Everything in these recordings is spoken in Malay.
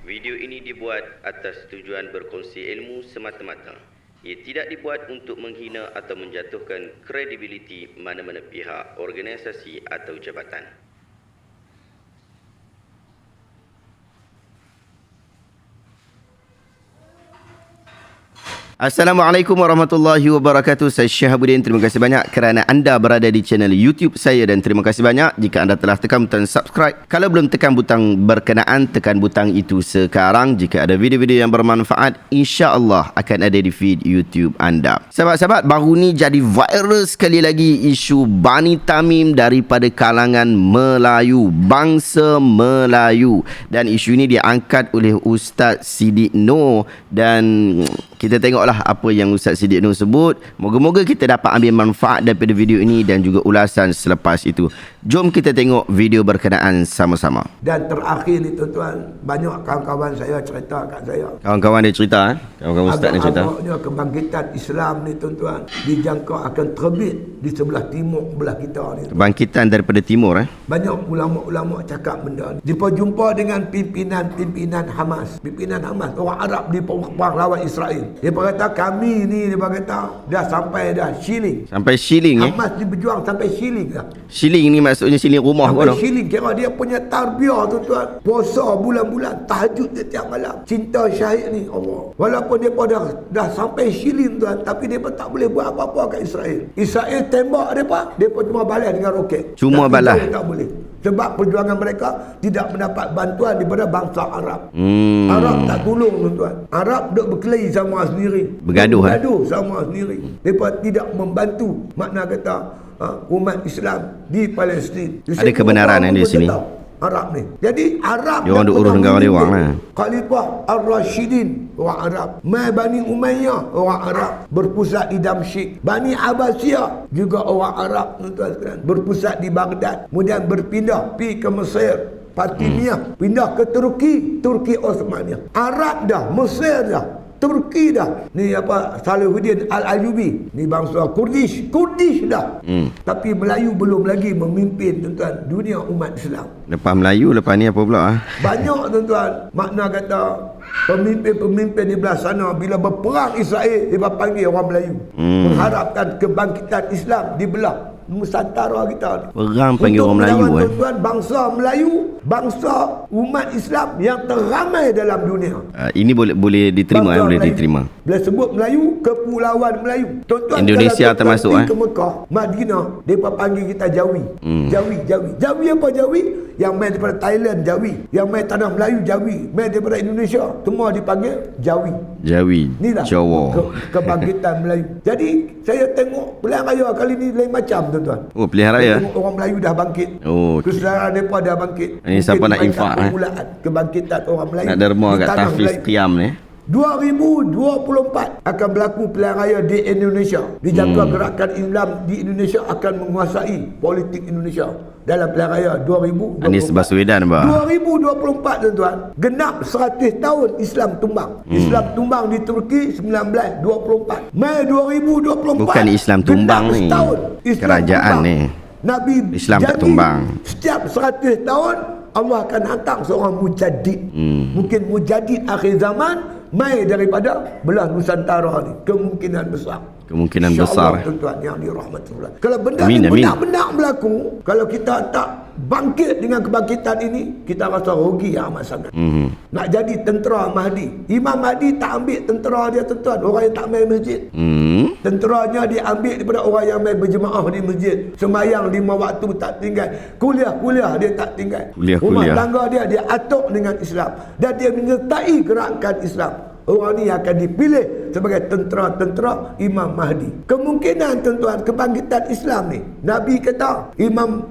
Video ini dibuat atas tujuan berkongsi ilmu semata-mata. Ia tidak dibuat untuk menghina atau menjatuhkan kredibiliti mana-mana pihak, organisasi atau jabatan. Assalamualaikum warahmatullahi wabarakatuh. Saya Syahabuddin. Terima kasih banyak kerana anda berada di channel YouTube saya dan terima kasih banyak jika anda telah tekan butang subscribe. Kalau belum tekan butang berkenaan, tekan butang itu sekarang. Jika ada video-video yang bermanfaat, insya-Allah akan ada di feed YouTube anda. Sahabat-sahabat, baru ni jadi viral sekali lagi isu Bani Tamim daripada kalangan Melayu, bangsa Melayu, dan isu ini diangkat oleh Ustaz Siddiq Nur dan kita tengoklah apa yang Ustaz Siddiq Nur sebut. Moga-moga kita dapat ambil manfaat daripada video ini dan juga ulasan selepas itu. Jom kita tengok video berkenaan sama-sama. Dan terakhir ni tuan-tuan, banyak kawan-kawan saya cerita kat saya. Kawan-kawan dia cerita, kawan-kawan Ustaz ni cerita. Agaknya kebangkitan Islam ni tuan-tuan dijangka akan terbit di sebelah timur belah kita ni. Kebangkitan daripada timur Banyak ulama-ulama cakap benda ni. Jumpa dengan pimpinan Hamas. Pimpinan Hamas, orang Arab di perang lawan Israel. Dia kata kami ni, dia kata dah sampai dah shilling. Sampai shilling Hamas dia berjuang sampai shilling dah. Shilling ni maksudnya shilling rumah sampai pun. Shilling kira dia punya tarbiyah tuan-tuan. Puasa bulan-bulan, tahajud setiap malam. Cinta syahid ni Allah. Walaupun dia dah sampai shilling tuan, tapi dia tak boleh buat apa-apa kat Israel. Israel tembak dia cuma balas dengan roket. Cuma balas. Tak boleh. Sebab perjuangan mereka tidak mendapat bantuan daripada bangsa Arab. Arab tak tolong tuan-tuan. Arab duk berkelahi sama sendiri. Bergaduh sama sendiri. Mereka tidak membantu. Makna kata umat Islam di Palestin. Ada kebenaran di sini. Arab ni. Jadi Arab dia orang duk urus negara dia orang lah. Khalifah Ar-Rasyidin orang Arab. Mai Bani Umayyah orang Arab berpusat di Damsyik. Bani Abbasiyah juga orang Arab tuan-tuan sekalian, berpusat di Baghdad. Kemudian berpindah pergi ke Mesir. Fatimiyah pindah ke Turki Osmaniyah. Arab dah, Mesir dah, Turki dah. Ni apa, Salahuddin Al-Ayyubi. Ni bangsa Kurdish dah. Tapi Melayu belum lagi memimpin tuan-tuan dunia umat Islam. Lepas Melayu, lepas ni apa pula? Banyak tuan-tuan. Makna kata pemimpin di belah sana bila berperang Israel, dia panggil orang Melayu. Mengharapkan kebangkitan Islam di belah Nusantara kita ni. Perang panggil orang Melayu tuan-tuan, bangsa Melayu, bangsa umat Islam yang teramai dalam dunia. Ini boleh diterima boleh diterima. Bila sebut Melayu, kepulauan Melayu. Tuan-tuan, Indonesia termasuk ke Mekah, Madinah, depa panggil kita Jawi. Jawi apa Jawi? Yang main daripada Thailand Jawi, yang main tanah Melayu Jawi, main daripada Indonesia semua dipanggil Jawi. Inilah Jawa. Kebangkitan Melayu. Jadi saya tengok pilihan raya kali ni lain macam tuan-tuan. Oh, pilihan raya. Orang Melayu dah bangkit. Kesedaran mereka dah bangkit. Ini siapa nak infak kebangkitan orang Melayu. Nak derma kat Tafiz Qiyam ni. 2024 akan berlaku pilihan raya di Indonesia. Dijangka gerakan Islam di Indonesia akan menguasai politik Indonesia dalam pilihan raya 2024. Anies Baswedan 2024 tuan-tuan, genap 100 tahun Islam tumbang. Islam tumbang di Turki 1924. Mei 2024. Bukan Islam tumbang ni. Kerajaan ni. Nabi Islam tak tumbang. Setiap 100 tahun Allah akan hantar seorang mujaddid. Mungkin mujaddid akhir zaman mai daripada belah Nusantara ni. Kemungkinan besar. Tuan-tuan yang dirahmati Allah. Kalau benda ni benar-benar berlaku, kalau kita tak bangkit dengan kebangkitan ini, kita rasa rugi amat sangat. Nak jadi tentera Mahdi, Imam Mahdi tak ambil tentera dia tuan-tuan, orang yang tak main masjid. Tenteranya dia ambil daripada orang yang main berjemaah di masjid, sembahyang 5 waktu tak tinggal, kuliah dia tak tinggal, rumah tangga dia atur dengan Islam dan dia menyertai gerakan Islam. Orang ni akan dipilih sebagai tentera Imam Mahdi. Kemungkinan tuan-tuan kebangkitan Islam ni, Nabi kata Imam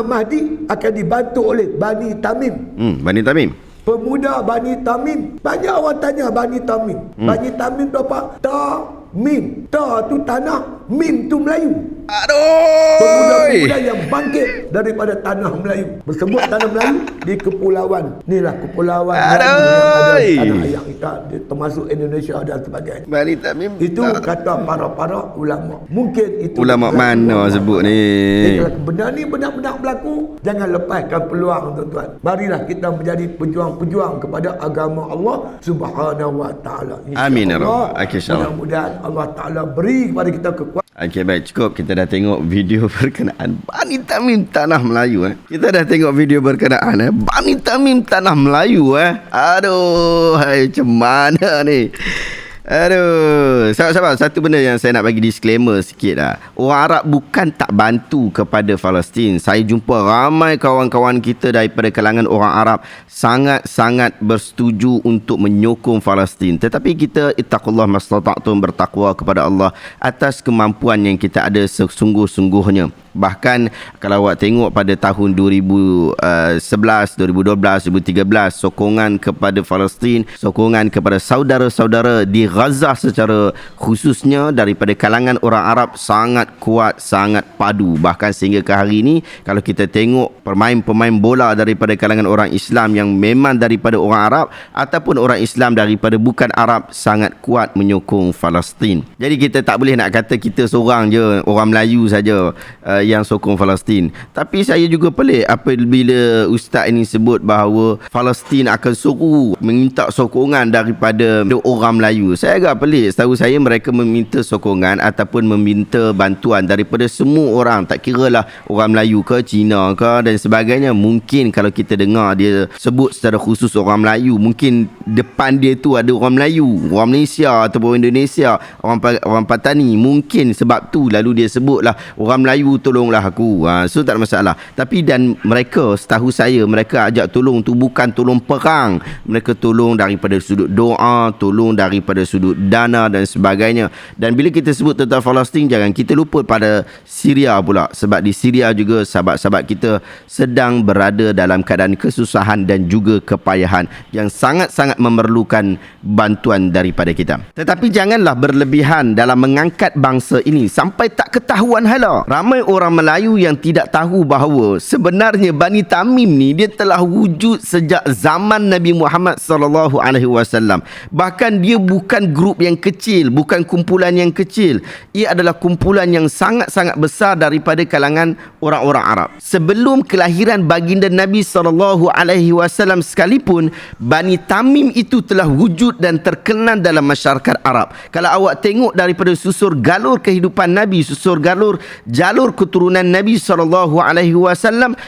Mahdi akan dibantu oleh Bani Tamim. Bani Tamim. Pemuda Bani Tamim. Banyak orang tanya Bani Tamim. Bani Tamim tu apa? Tamim. Ta tu tanah, Mim tu Melayu. Aduh. Pemuda-pemuda yang bangkit daripada tanah Melayu. Bersebut tanah Melayu di kepulauan. Inilah kepulauan Melayu yang ada di tanah ayah kita, termasuk Indonesia dan sebagainya. Bani Tamim Itu kata para ulama. Mungkin itu ulama mana sebut ni. Kalau benda ni benar-benar berlaku, jangan lepaskan peluang, tuan-tuan. Marilah kita menjadi pejuang-pejuang kepada agama Allah Subhanahu wa taala. Amin ya rabbal. Okey, insya-Allah. Mudah-mudahan Allah Taala beri kepada kita kekuatan. Okey, baik, cukup. Kita dah tengok video berkenaan Bani Tamim Tanah Melayu. Kita dah tengok video berkenaan Bani Tamim Tanah Melayu. Aduh, hai, macam mana ni? Aduh, sahabat-sahabat, satu benda yang saya nak bagi disclaimer sikit lah. Orang Arab bukan tak bantu kepada Palestin. Saya jumpa ramai kawan-kawan kita daripada kalangan orang Arab sangat-sangat bersetuju untuk menyokong Palestin. Tetapi kita ittaqullah mastata'tum, bertakwa kepada Allah atas kemampuan yang kita ada sesungguh-sungguhnya. Bahkan kalau awak tengok pada tahun 2011, 2012, 2013, sokongan kepada Palestin, sokongan kepada saudara-saudara di Gaza secara khususnya daripada kalangan orang Arab sangat kuat, sangat padu. Bahkan sehingga ke hari ini, kalau kita tengok pemain-pemain bola daripada kalangan orang Islam yang memang daripada orang Arab ataupun orang Islam daripada bukan Arab sangat kuat menyokong Palestin. Jadi kita tak boleh nak kata kita seorang je, orang Melayu saja yang sokong Palestin. Tapi saya juga pelik apabila ustaz ini sebut bahawa Palestin akan suruh meminta sokongan daripada orang Melayu. Saya agak pelik. Setahu saya mereka meminta sokongan ataupun meminta bantuan daripada semua orang, tak kiralah orang Melayu ke, Cina ke dan sebagainya. Mungkin kalau kita dengar dia sebut secara khusus orang Melayu, mungkin depan dia tu ada orang Melayu, orang Malaysia ataupun Indonesia, orang Patani. Mungkin sebab tu lalu dia sebutlah orang Melayu tolonglah aku. So tak ada masalah. Tapi dan mereka, setahu saya, mereka ajak tolong tu bukan tolong perang. Mereka tolong daripada sudut doa, tolong daripada sudut dana dan sebagainya. Dan bila kita sebut tentang Palestin, jangan kita lupa pada Syria pula. Sebab di Syria juga sahabat-sahabat kita sedang berada dalam keadaan kesusahan dan juga kepayahan yang sangat-sangat memerlukan bantuan daripada kita. Tetapi janganlah berlebihan dalam mengangkat bangsa ini sampai tak ketahuan hala. Ramai orang Melayu yang tidak tahu bahawa sebenarnya Bani Tamim ni dia telah wujud sejak zaman Nabi Muhammad sallallahu alaihi wasallam. Bahkan dia bukan grup yang kecil, bukan kumpulan yang kecil. Ia adalah kumpulan yang sangat-sangat besar daripada kalangan orang-orang Arab. Sebelum kelahiran baginda Nabi sallallahu alaihi wasallam sekalipun, Bani Tamim itu telah wujud dan terkenal dalam masyarakat Arab. Kalau awak tengok daripada susur galur kehidupan Nabi, susur galur jalur keturunan Nabi SAW,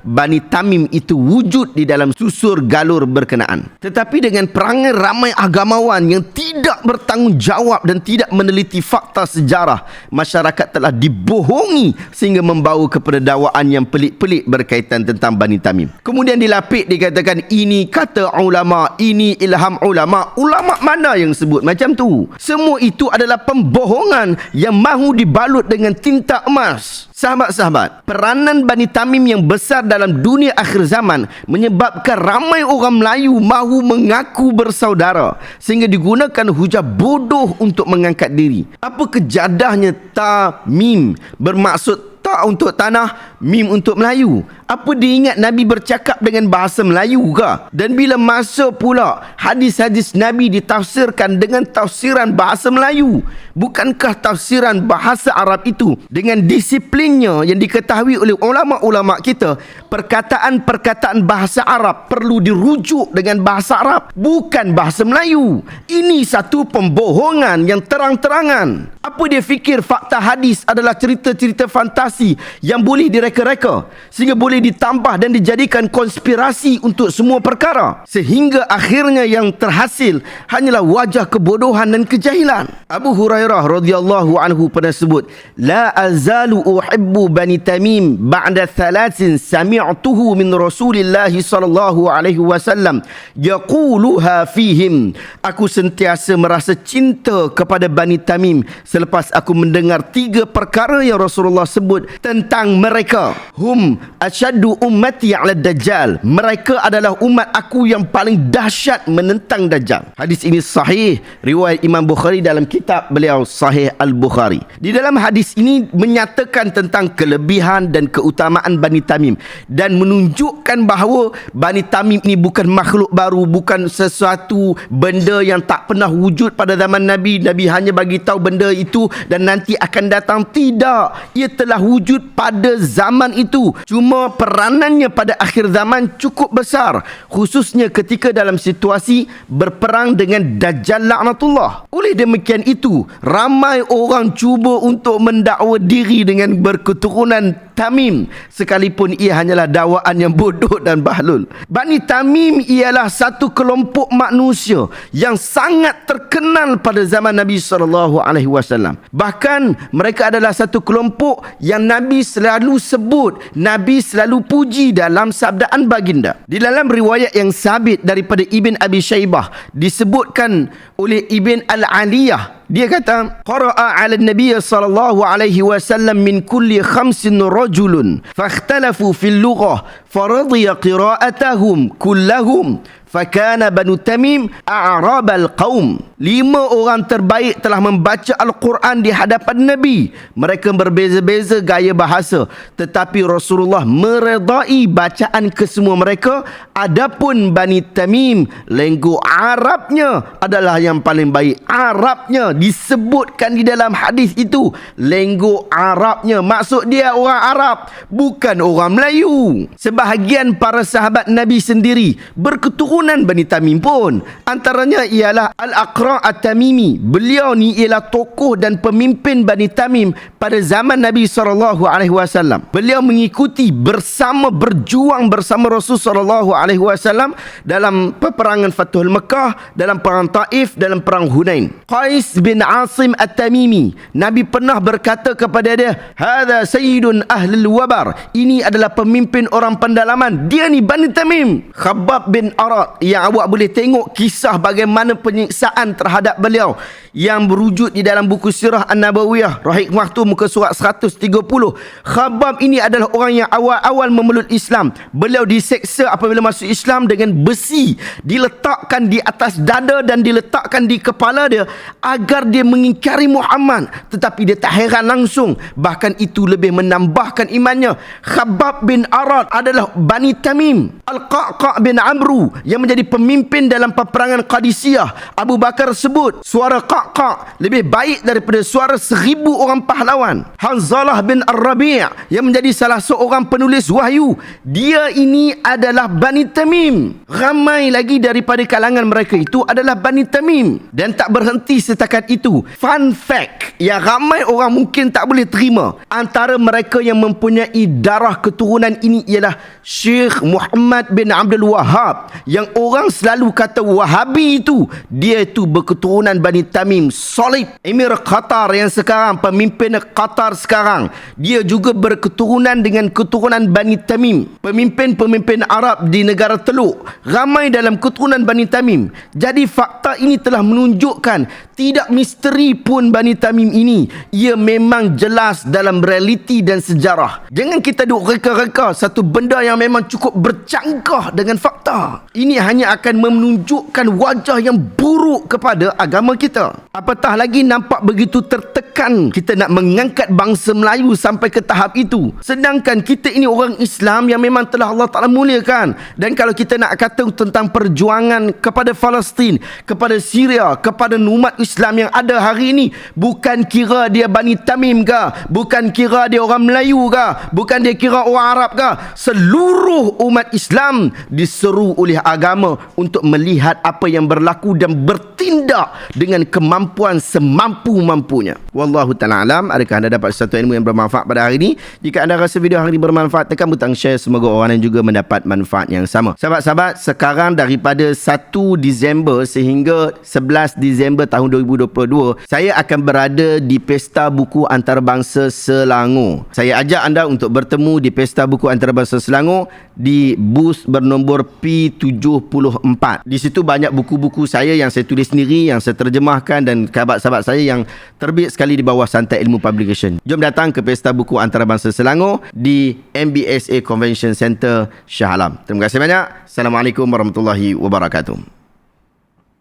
Bani Tamim itu wujud di dalam susur galur berkenaan. Tetapi dengan perangai ramai agamawan yang tidak bertanggungjawab dan tidak meneliti fakta sejarah, masyarakat telah dibohongi sehingga membawa kepada dakwaan yang pelik-pelik berkaitan tentang Bani Tamim. Kemudian dilapik, dikatakan ini kata ulama, ini ilham ulama. Ulama mana yang sebut macam tu? Semua itu adalah pembohongan yang mahu dibalut dengan tinta emas. Sahabat-sahabat, peranan Bani Tamim yang besar dalam dunia akhir zaman menyebabkan ramai orang Melayu mahu mengaku bersaudara sehingga digunakan hujah bodoh untuk mengangkat diri. Apa kejadahnya Tamim bermaksud ta untuk tanah, mim untuk Melayu? Apa dia ingat Nabi bercakap dengan bahasa Melayu ke? Dan bila masa pula hadis-hadis Nabi ditafsirkan dengan tafsiran bahasa Melayu, bukankah tafsiran bahasa Arab itu dengan disiplinnya yang diketahui oleh ulama-ulama kita, perkataan-perkataan bahasa Arab perlu dirujuk dengan bahasa Arab, bukan bahasa Melayu? Ini satu pembohongan yang terang-terangan. Apa dia fikir fakta hadis adalah cerita-cerita fantasi yang boleh direka-reka sehingga boleh ditambah dan dijadikan konspirasi untuk semua perkara, sehingga akhirnya yang terhasil hanyalah wajah kebodohan dan kejahilan. Abu Hurairah radhiyallahu anhu pernah sebut, la azalu uhibbu Bani Tamim ba'da thalathin sami'tuhu min Rasulillah sallallahu alaihi wasallam yaquluha fihim. Aku sentiasa merasa cinta kepada Bani Tamim selepas aku mendengar 3 perkara yang Rasulullah sebut tentang mereka. Hum asyad asyaddu ummati 'ala dajjal. Mereka adalah umat aku yang paling dahsyat menentang Dajjal. Hadis ini sahih, riwayat Imam Bukhari dalam kitab beliau Sahih Al-Bukhari. Di dalam hadis ini menyatakan tentang kelebihan dan keutamaan Bani Tamim dan menunjukkan bahawa Bani Tamim ini bukan makhluk baru, bukan sesuatu benda yang tak pernah wujud pada zaman Nabi. Nabi hanya bagi tahu benda itu dan nanti akan datang. Tidak, ia telah wujud pada zaman itu. Cuma peranannya pada akhir zaman cukup besar, khususnya ketika dalam situasi berperang dengan Dajjal laknatullah. Oleh demikian itu, ramai orang cuba untuk mendakwa diri dengan berketurunan Tamim, sekalipun ia hanyalah dakwaan yang bodoh dan bahlul. Bani Tamim ialah satu kelompok manusia yang sangat terkenal pada zaman Nabi SAW. Bahkan mereka adalah satu kelompok yang Nabi selalu sebut, Nabi selalu puji dalam sabdaan baginda. Di dalam riwayat yang sabit daripada Ibn Abi Shaybah, disebutkan oleh Ibn Al-Aliyah, dia kata, qara'a 'ala an-nabiy sallallahu alaihi wasallam min kulli khamsin rajulun fakhtalafu fil lughah faradiya qira'atahum kullahum fakana Banu Tamim a'rabal qaum. 5 orang terbaik telah membaca Al-Quran di hadapan Nabi. Mereka berbeza-beza gaya bahasa, tetapi Rasulullah meredai bacaan kesemua mereka. Adapun Bani Tamim, lenggu Arabnya adalah yang paling baik. Arabnya disebutkan di dalam hadis itu, lenggu Arabnya, maksud dia orang Arab, bukan orang Melayu. Sebahagian para sahabat Nabi sendiri berketurunan Bani Tamim pun. Antaranya ialah Al-Aqra' At-Tamimi. Beliau ni ialah tokoh dan pemimpin Bani Tamim pada zaman Nabi SAW. Beliau mengikuti berjuang bersama Rasul SAW dalam peperangan Fathul Mekah, dalam perang Taif, dalam perang Hunain. Qais bin Asim At-Tamimi, Nabi pernah berkata kepada dia, hadza sayyidun ahlul wabar. Ini adalah pemimpin orang pendalaman. Dia ni Bani Tamim. Khabbab bin Arat, yang awak boleh tengok kisah bagaimana penyiksaan terhadap beliau yang berwujud di dalam buku Sirah An-Nabawiyah, Rahikmah tu muka surat 130. Khabbab ini adalah orang yang awal-awal memeluk Islam. Beliau diseksa apabila masuk Islam dengan besi, diletakkan di atas dada dan diletakkan di kepala dia agar dia mengingkari Muhammad, tetapi dia tak heran langsung, bahkan itu lebih menambahkan imannya. Khabbab bin Arat adalah Bani Tamim. Al-Qa'qa' bin Amru yang menjadi pemimpin dalam peperangan Qadisiyah. Abu Bakar sebut suara Qa'qa' lebih baik daripada suara 1000 orang pahlawan. Hanzalah bin Ar-Rabi' yang menjadi salah seorang penulis wahyu, dia ini adalah Bani Tamim. Ramai lagi daripada kalangan mereka itu adalah Bani Tamim. Dan tak berhenti setakat itu. Fun fact yang ramai orang mungkin tak boleh terima, antara mereka yang mempunyai darah keturunan ini ialah Syekh Muhammad bin Abdul Wahab, yang orang selalu kata Wahabi itu, dia itu berketurunan Bani Tamim solid. Emir Qatar yang sekarang, pemimpin Qatar sekarang, dia juga berketurunan dengan keturunan Bani Tamim. Pemimpin-pemimpin Arab di negara Teluk ramai dalam keturunan Bani Tamim. Jadi fakta ini telah menunjukkan tidak misteri pun Bani Tamim ini, ia memang jelas dalam realiti dan sejarah. Jangan kita duk reka-reka satu benda yang memang cukup bercanggah dengan fakta. Ini hanya akan menunjukkan wajah yang buruk kepada agama kita. Apatah lagi nampak begitu tertekan kita nak mengangkat bangsa Melayu sampai ke tahap itu, sedangkan kita ini orang Islam yang memang telah Allah Ta'ala muliakan. Dan kalau kita nak kata tentang perjuangan kepada Palestin, kepada Syria, kepada umat Islam yang ada hari ini, bukan kira dia Bani Tamim ke, bukan kira dia orang Melayu ke, bukan dia kira orang Arab ke, seluruh umat Islam diseru oleh agama untuk melihat apa yang berlaku dan bertindak dengan kemampuan semampu-mampunya. Wallahu ta'ala alam. Adakah anda dapat satu ilmu yang bermanfaat pada hari ini? Jika anda rasa video hari ini bermanfaat, tekan butang share, semoga orang lain juga mendapat manfaat yang sama. Sahabat-sahabat, sekarang daripada 1 Disember sehingga 11 Disember tahun 2022, saya akan berada di Pesta Buku Antarabangsa Selangor. Saya ajak anda untuk bertemu di Pesta Buku Antarabangsa Selangor di bus bernombor P7 74. Di situ banyak buku-buku saya yang saya tulis sendiri, yang saya terjemahkan, dan sahabat-sahabat saya yang terbit sekali di bawah Santai Ilmu Publication. Jom datang ke Pesta Buku Antarabangsa Selangor di MBSA Convention Center Shah Alam. Terima kasih banyak. Assalamualaikum warahmatullahi wabarakatuh.